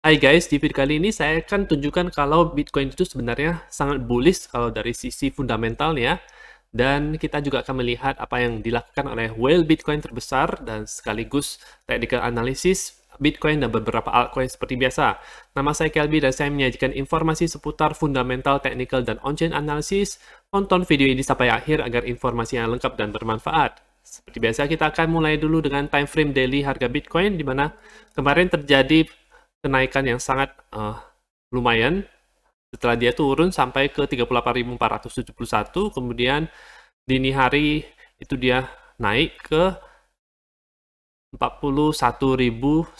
Hai guys, di video kali ini saya akan tunjukkan kalau Bitcoin itu sebenarnya sangat bullish kalau dari sisi fundamentalnya. Dan kita juga akan melihat apa yang dilakukan oleh whale Bitcoin terbesar dan sekaligus technical analysis Bitcoin dan beberapa altcoin seperti biasa. Nama saya Kelby dan saya menyajikan informasi seputar fundamental, technical, dan on-chain analysis. Tonton video ini sampai akhir agar informasi yang lengkap dan bermanfaat. Seperti biasa kita akan mulai dulu dengan time frame daily harga Bitcoin di mana kemarin terjadi kenaikan yang sangat lumayan setelah dia turun sampai ke 38.471, kemudian dini hari itu dia naik ke 41.100,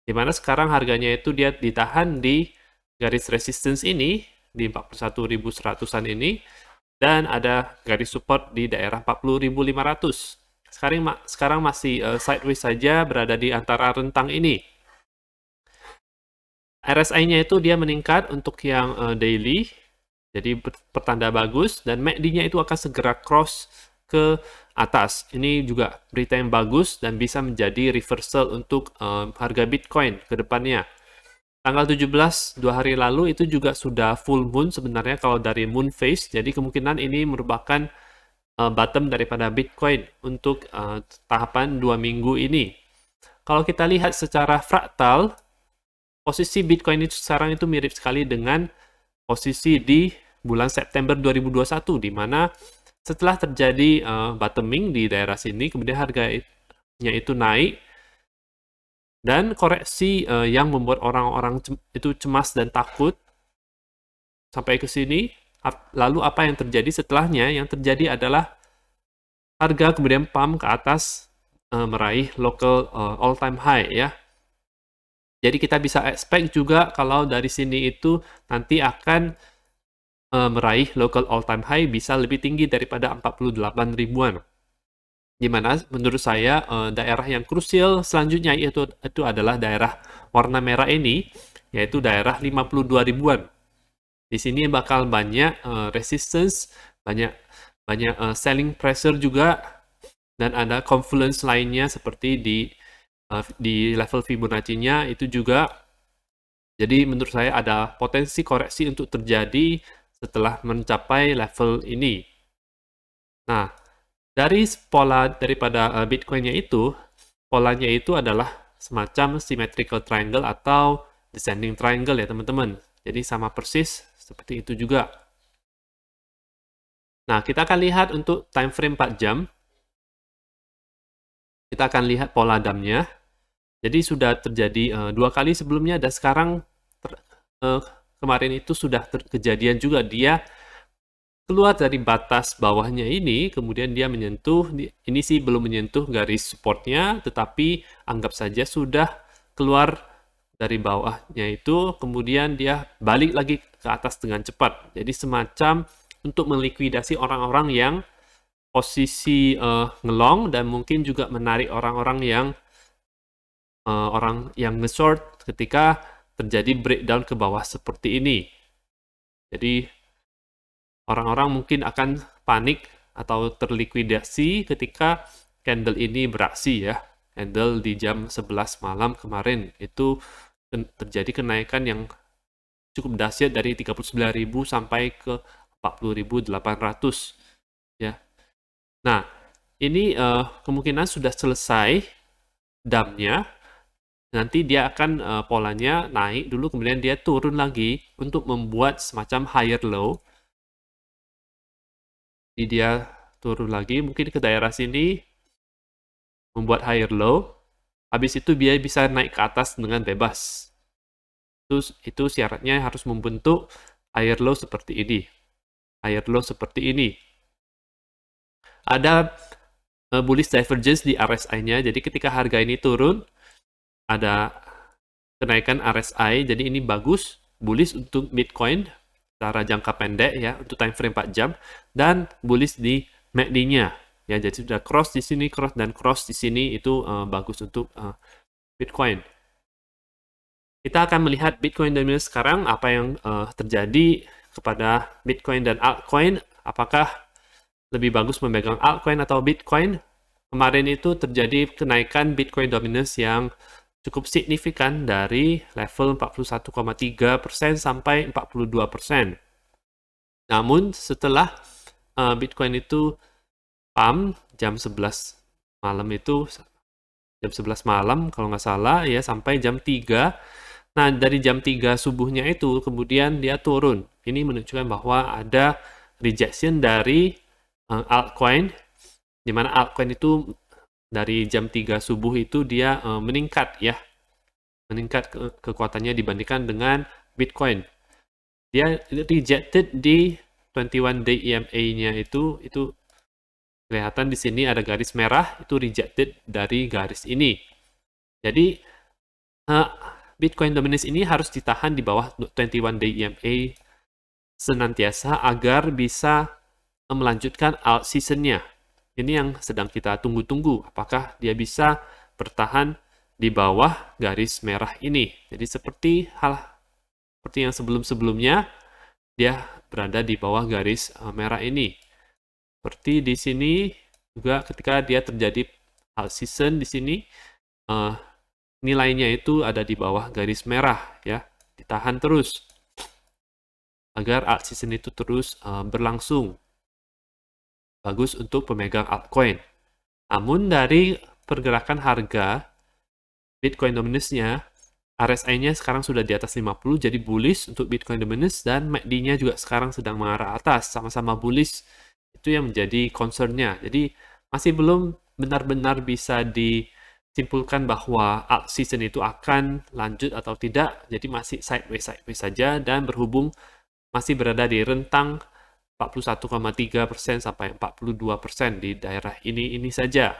dimana sekarang harganya itu dia ditahan di garis resistance ini di 41.100-an ini, dan ada garis support di daerah 40.500. Sekarang masih sideways saja berada di antara rentang ini. RSI-nya itu dia meningkat untuk yang daily, jadi pertanda bagus, dan MACD-nya itu akan segera cross ke atas. Ini juga berita yang bagus dan bisa menjadi reversal untuk harga Bitcoin ke depannya. Tanggal 17, 2 hari lalu, itu juga sudah full moon sebenarnya kalau dari moon phase, jadi kemungkinan ini merupakan bottom daripada Bitcoin untuk tahapan 2 minggu ini. Kalau kita lihat secara fraktal, posisi Bitcoin itu sekarang itu mirip sekali dengan posisi di bulan September 2021, di mana setelah terjadi bottoming di daerah sini, kemudian harganya itu naik, dan koreksi yang membuat orang-orang itu cemas dan takut sampai ke sini. Lalu apa yang terjadi setelahnya? Yang terjadi adalah harga kemudian pump ke atas, meraih local all-time high ya. Jadi kita bisa expect juga kalau dari sini itu nanti akan meraih local all-time high bisa lebih tinggi daripada 48 ribuan. Dimana menurut saya daerah yang krusial selanjutnya itu adalah daerah warna merah ini, yaitu daerah 52 ribuan. Di sini bakal banyak resistance, banyak selling pressure juga, dan ada confluence lainnya seperti di level Fibonacci-nya itu juga. Jadi menurut saya ada potensi koreksi untuk terjadi setelah mencapai level ini. Nah, dari pola daripada Bitcoin-nya itu, polanya itu adalah semacam symmetrical triangle atau descending triangle ya teman-teman. Jadi sama persis seperti itu juga. Nah, kita akan lihat untuk time frame 4 jam. Kita akan lihat pola DAM-nya. Jadi sudah terjadi 2 kali sebelumnya, dan sekarang kemarin itu sudah kejadian juga, dia keluar dari batas bawahnya ini, kemudian dia menyentuh, ini sih belum menyentuh garis supportnya, tetapi anggap saja sudah keluar dari bawahnya itu, kemudian dia balik lagi ke atas dengan cepat. Jadi semacam untuk melikuidasi orang-orang yang posisi ngelong, dan mungkin juga menarik orang-orang yang nge-short ketika terjadi breakdown ke bawah seperti ini. Jadi orang-orang mungkin akan panik atau terlikuidasi ketika candle ini beraksi ya. Candle di jam 11 malam kemarin itu terjadi kenaikan yang cukup dahsyat dari 39.000 sampai ke 40.800 ya. Nah, ini kemungkinan sudah selesai DAM-nya. Nanti dia akan polanya naik dulu, kemudian dia turun lagi untuk membuat semacam higher low. Jadi dia turun lagi mungkin ke daerah sini, membuat higher low. Habis itu dia bisa naik ke atas dengan bebas. Itu syaratnya harus membentuk higher low seperti ini. Higher low seperti ini. Ada bullish divergence di RSI-nya. Jadi ketika harga ini turun, ada kenaikan RSI, jadi ini bagus, bullish untuk Bitcoin secara jangka pendek ya, untuk time frame 4 jam, dan bullish di MACD-nya ya. Jadi sudah cross di sini, cross dan cross di sini, itu bagus untuk Bitcoin. Kita akan melihat Bitcoin dominance sekarang, apa yang terjadi kepada Bitcoin dan altcoin. Apakah lebih bagus memegang altcoin atau Bitcoin? Kemarin itu terjadi kenaikan Bitcoin dominance yang cukup signifikan dari level 41,3% sampai 42%. Namun setelah Bitcoin itu pump jam 11 malam itu, jam 11 malam kalau nggak salah ya, sampai jam 3. Nah, dari jam 3 subuhnya itu kemudian dia turun. Ini menunjukkan bahwa ada rejection dari altcoin, di mana altcoin itu dari jam 3 subuh itu dia meningkat ya. Meningkat kekuatannya dibandingkan dengan Bitcoin. Dia rejected di 21 day EMA-nya itu kelihatan di sini ada garis merah, itu rejected dari garis ini. Jadi Bitcoin dominance ini harus ditahan di bawah 21 day EMA senantiasa agar bisa melanjutkan alt season-nya. Ini yang sedang kita tunggu-tunggu, apakah dia bisa bertahan di bawah garis merah ini. Jadi seperti yang sebelum-sebelumnya, dia berada di bawah garis merah ini. Seperti di sini juga ketika dia terjadi alt season di sini, nilainya itu ada di bawah garis merah ya, ditahan terus agar alt season itu terus berlangsung. Bagus untuk pemegang altcoin. Namun dari pergerakan harga Bitcoin dominance-nya, RSI-nya sekarang sudah di atas 50, jadi bullish untuk Bitcoin dominance, dan MACD-nya juga sekarang sedang mengarah atas, sama-sama bullish. Itu yang menjadi concern-nya. Jadi masih belum benar-benar bisa disimpulkan bahwa alt season itu akan lanjut atau tidak, jadi masih sideways saja, dan berhubung masih berada di rentang 41,3% sampai 42% di daerah ini saja.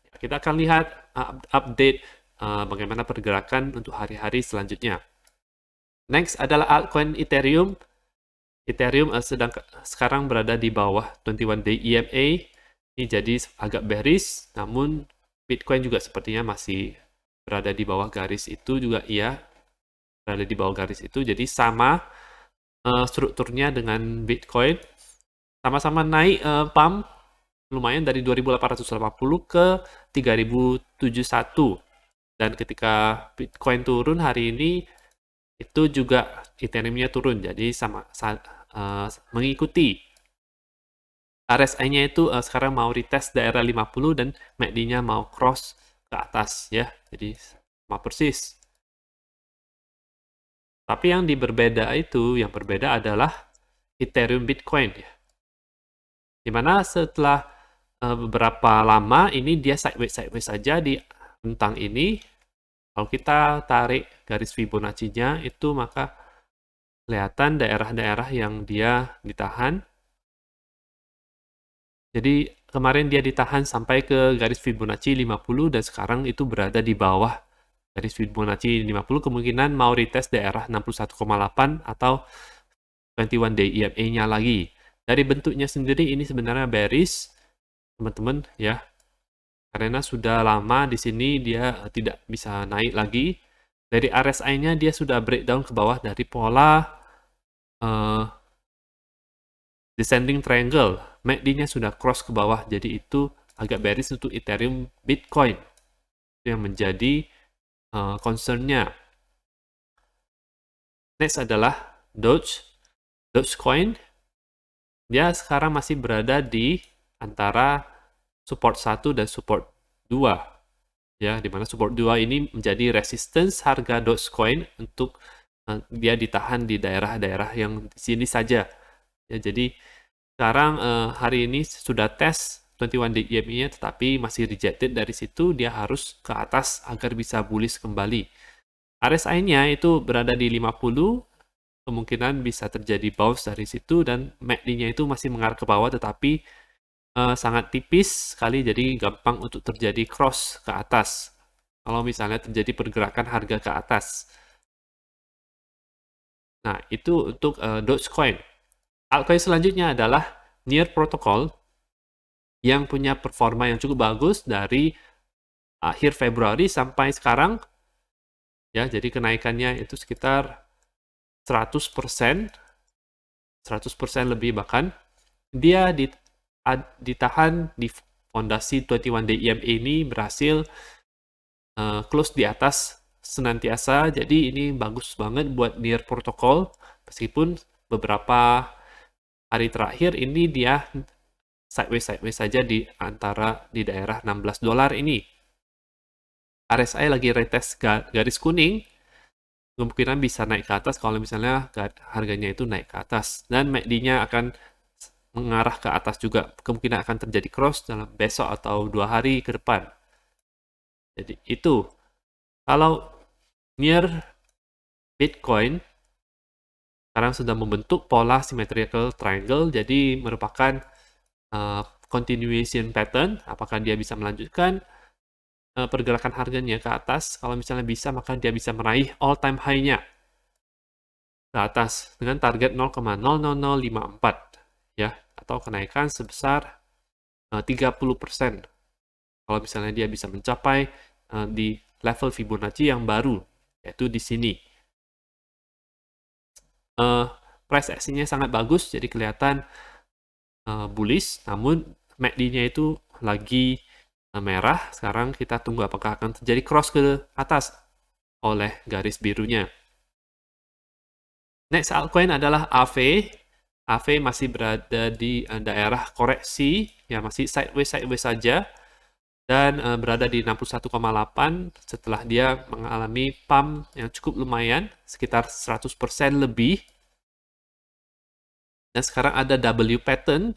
Kita akan lihat update bagaimana pergerakan untuk hari-hari selanjutnya. Next adalah altcoin Ethereum. Ethereum sekarang berada di bawah 21 day EMA. Ini jadi agak bearish, namun Bitcoin juga sepertinya masih berada di bawah garis itu juga, iya, berada di bawah garis itu. Jadi sama strukturnya dengan Bitcoin. Sama-sama naik pump lumayan dari 2.880 ke 3.071. Dan ketika Bitcoin turun hari ini, itu juga Ethereum-nya turun. Jadi sama mengikuti. RSI-nya itu sekarang mau retest daerah 50 dan MACD-nya mau cross ke atas ya. Jadi sama persis. Tapi yang berbeda adalah Ethereum Bitcoin ya. Dimana setelah beberapa lama ini dia sideways saja di rentang ini. Kalau kita tarik garis Fibonacci-nya itu, maka kelihatan daerah-daerah yang dia ditahan. Jadi kemarin dia ditahan sampai ke garis Fibonacci 50 dan sekarang itu berada di bawah garis Fibonacci 50, kemungkinan mau retest daerah 61,8 atau 21 day EMA-nya lagi. Dari bentuknya sendiri ini sebenarnya bearish, teman-teman ya. Karena sudah lama di sini dia tidak bisa naik lagi. Dari RSI-nya dia sudah breakdown ke bawah dari pola descending triangle. MACD-nya sudah cross ke bawah, jadi itu agak bearish untuk Ethereum Bitcoin. Itu yang menjadi concern-nya. Next adalah Dogecoin. Dia sekarang masih berada di antara support 1 dan support 2. Ya, di mana support 2 ini menjadi resistance harga Dogecoin untuk dia ditahan di daerah-daerah yang di sini saja. Ya, jadi sekarang hari ini sudah tes 21 day EMA-nya tetapi masih rejected dari situ, dia harus ke atas agar bisa bullish kembali. RSI-nya itu berada di 50, kemungkinan bisa terjadi bounce dari situ, dan MACD-nya itu masih mengarah ke bawah tetapi sangat tipis sekali, jadi gampang untuk terjadi cross ke atas kalau misalnya terjadi pergerakan harga ke atas. Nah, itu untuk Dogecoin. Altcoin selanjutnya adalah Near Protocol yang punya performa yang cukup bagus dari akhir Februari sampai sekarang. Ya, jadi kenaikannya itu sekitar 100%, 100% lebih bahkan. Dia ditahan di fondasi 21 day EMA ini, berhasil close di atas senantiasa, jadi ini bagus banget buat Near Protocol, meskipun beberapa hari terakhir ini dia sideways saja di daerah $16 ini. RSI lagi retest garis kuning, kemungkinan bisa naik ke atas kalau misalnya harganya itu naik ke atas, dan MACD-nya akan mengarah ke atas juga, kemungkinan akan terjadi cross dalam besok atau 2 hari ke depan. Jadi itu, kalau Near Bitcoin sekarang sudah membentuk pola symmetrical triangle, jadi merupakan continuation pattern. Apakah dia bisa melanjutkan pergerakan harganya ke atas? Kalau misalnya bisa, maka dia bisa meraih all time high-nya ke atas dengan target 0,00054 ya, atau kenaikan sebesar 30% kalau misalnya dia bisa mencapai di level Fibonacci yang baru, yaitu di sini. Price action-nya sangat bagus, jadi kelihatan bullish, namun MACD-nya itu lagi merah. Sekarang kita tunggu apakah akan terjadi cross ke atas oleh garis birunya. Next altcoin adalah AVE. AVE masih berada di daerah koreksi, ya masih sideways saja, dan berada di 61,8 setelah dia mengalami pump yang cukup lumayan, sekitar 100% lebih. Dan sekarang ada W pattern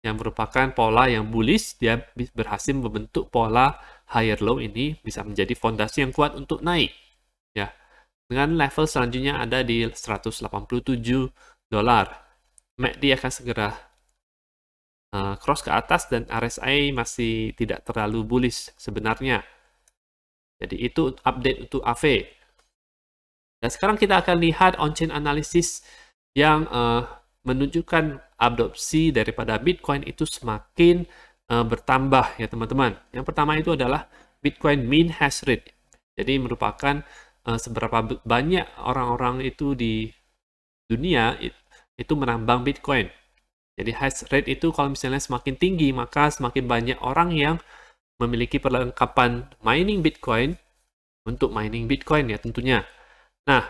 yang merupakan pola yang bullish, dia berhasil membentuk pola higher low ini, bisa menjadi fondasi yang kuat untuk naik. Ya, dengan level selanjutnya ada di $187. MACD akan segera cross ke atas, dan RSI masih tidak terlalu bullish sebenarnya. Jadi itu update untuk AVE. Dan sekarang kita akan lihat on-chain analysis yang menunjukkan adopsi daripada Bitcoin itu semakin bertambah ya teman-teman. Yang pertama itu adalah Bitcoin mean hash rate. Jadi merupakan seberapa banyak orang-orang itu di dunia itu menambang Bitcoin. Jadi hash rate itu kalau misalnya semakin tinggi, maka semakin banyak orang yang memiliki perlengkapan mining Bitcoin untuk mining Bitcoin ya tentunya. Nah,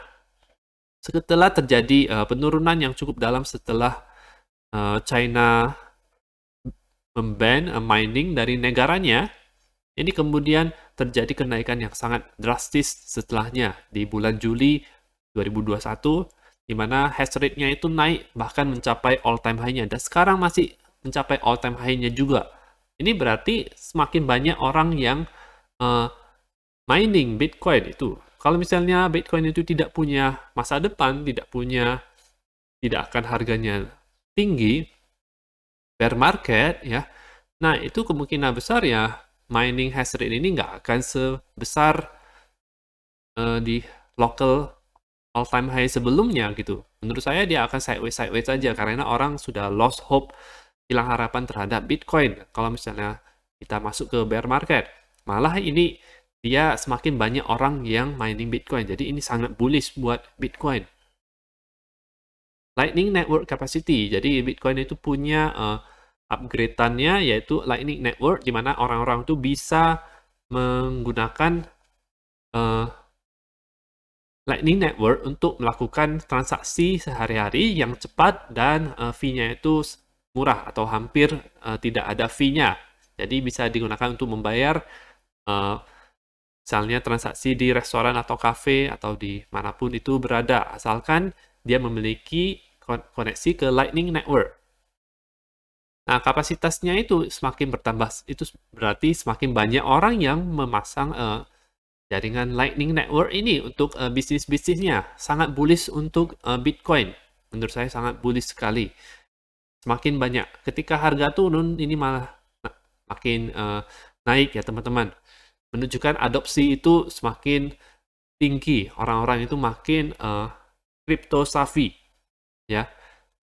setelah terjadi penurunan yang cukup dalam setelah China memban mining dari negaranya, ini kemudian terjadi kenaikan yang sangat drastis setelahnya di bulan Juli 2021, di mana hash rate-nya itu naik bahkan mencapai all time high-nya, dan sekarang masih mencapai all time high-nya juga. Ini berarti semakin banyak orang yang mining Bitcoin itu. Kalau misalnya Bitcoin itu tidak punya masa depan, tidak akan harganya tinggi, bear market ya. Nah, itu kemungkinan besar ya mining hash rate ini nggak akan sebesar di local all time high sebelumnya gitu. Menurut saya dia akan sideways saja karena orang sudah lost hope, hilang harapan terhadap Bitcoin. Kalau misalnya kita masuk ke bear market, malah ini dia semakin banyak orang yang mining Bitcoin. Jadi ini sangat bullish buat Bitcoin. Lightning Network Capacity. Jadi Bitcoin itu punya upgrade-annya yaitu Lightning Network, di mana orang-orang itu bisa menggunakan Lightning Network untuk melakukan transaksi sehari-hari yang cepat, dan fee-nya itu murah atau hampir tidak ada fee-nya. Jadi bisa digunakan untuk membayar misalnya transaksi di restoran atau kafe atau di manapun itu berada, asalkan dia memiliki koneksi ke Lightning Network. Nah, kapasitasnya itu semakin bertambah, itu berarti semakin banyak orang yang memasang jaringan Lightning Network ini untuk bisnis-bisnisnya. Sangat bullish untuk Bitcoin. Menurut saya sangat bullish sekali. Semakin banyak. Ketika harga turun, ini malah makin naik ya teman-teman. Menunjukkan adopsi itu semakin tinggi. Orang-orang itu makin crypto savvy. Ya,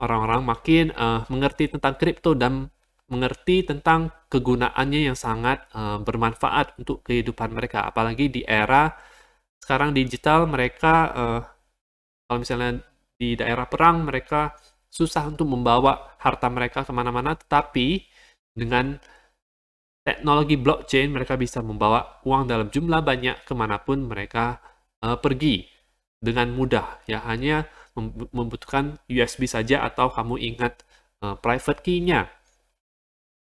orang-orang makin mengerti tentang kripto dan mengerti tentang kegunaannya yang sangat bermanfaat untuk kehidupan mereka. Apalagi di era sekarang digital, mereka kalau misalnya di daerah perang, mereka susah untuk membawa harta mereka kemana-mana, tetapi dengan teknologi blockchain, mereka bisa membawa uang dalam jumlah banyak kemanapun mereka pergi dengan mudah. Ya, hanya membutuhkan USB saja atau kamu ingat private key-nya.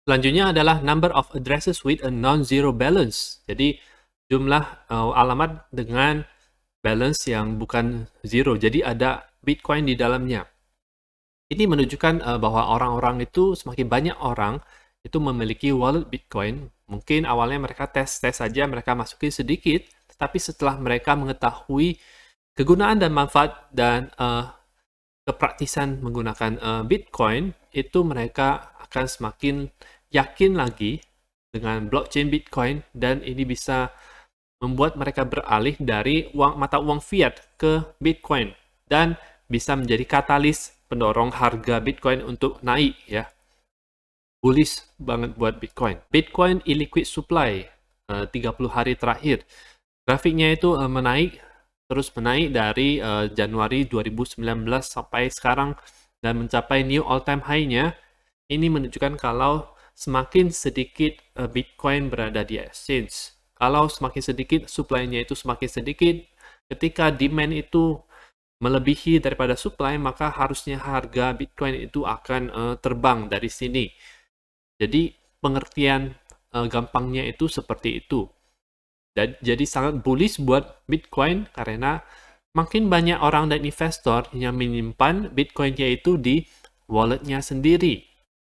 Selanjutnya adalah number of addresses with a non-zero balance. Jadi jumlah alamat dengan balance yang bukan zero. Jadi ada Bitcoin di dalamnya. Ini menunjukkan bahwa orang-orang itu, semakin banyak orang itu memiliki wallet Bitcoin. Mungkin awalnya mereka tes saja, mereka masukin sedikit, tetapi setelah mereka mengetahui kegunaan dan manfaat dan kepraktisan menggunakan Bitcoin, itu mereka akan semakin yakin lagi dengan blockchain Bitcoin, dan ini bisa membuat mereka beralih dari mata uang fiat ke Bitcoin dan bisa menjadi katalis pendorong harga Bitcoin untuk naik, ya. Bullish banget buat Bitcoin. Bitcoin illiquid supply 30 hari terakhir. Grafiknya itu terus menaik dari Januari 2019 sampai sekarang dan mencapai new all time high-nya. Ini menunjukkan kalau semakin sedikit Bitcoin berada di exchange. Kalau semakin sedikit, supply-nya itu semakin sedikit. Ketika demand itu melebihi daripada supply, maka harusnya harga Bitcoin itu akan terbang dari sini. Jadi pengertian gampangnya itu seperti itu. Jadi sangat bullish buat Bitcoin karena makin banyak orang dan investor yang menyimpan Bitcoin-nya itu di walletnya sendiri.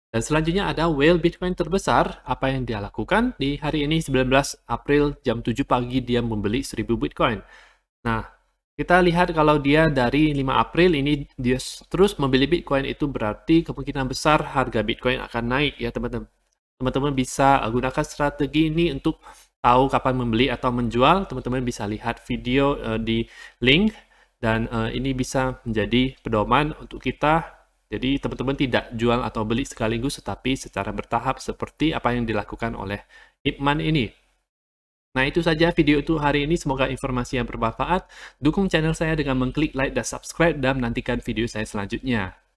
Dan selanjutnya ada whale Bitcoin terbesar. Apa yang dia lakukan? Di hari ini 19 April jam 7 pagi dia membeli 1000 Bitcoin. Nah, kita lihat kalau dia dari 5 April ini dia terus membeli Bitcoin, itu berarti kemungkinan besar harga Bitcoin akan naik, ya teman-teman. Teman-teman bisa gunakan strategi ini untuk tahu kapan membeli atau menjual. Teman-teman bisa lihat video di link, dan ini bisa menjadi pedoman untuk kita. Jadi teman-teman tidak jual atau beli sekaligus, tetapi secara bertahap seperti apa yang dilakukan oleh Ip Man ini. Nah, itu saja video itu hari ini. Semoga informasi yang bermanfaat. Dukung channel saya dengan mengklik like dan subscribe, dan nantikan video saya selanjutnya.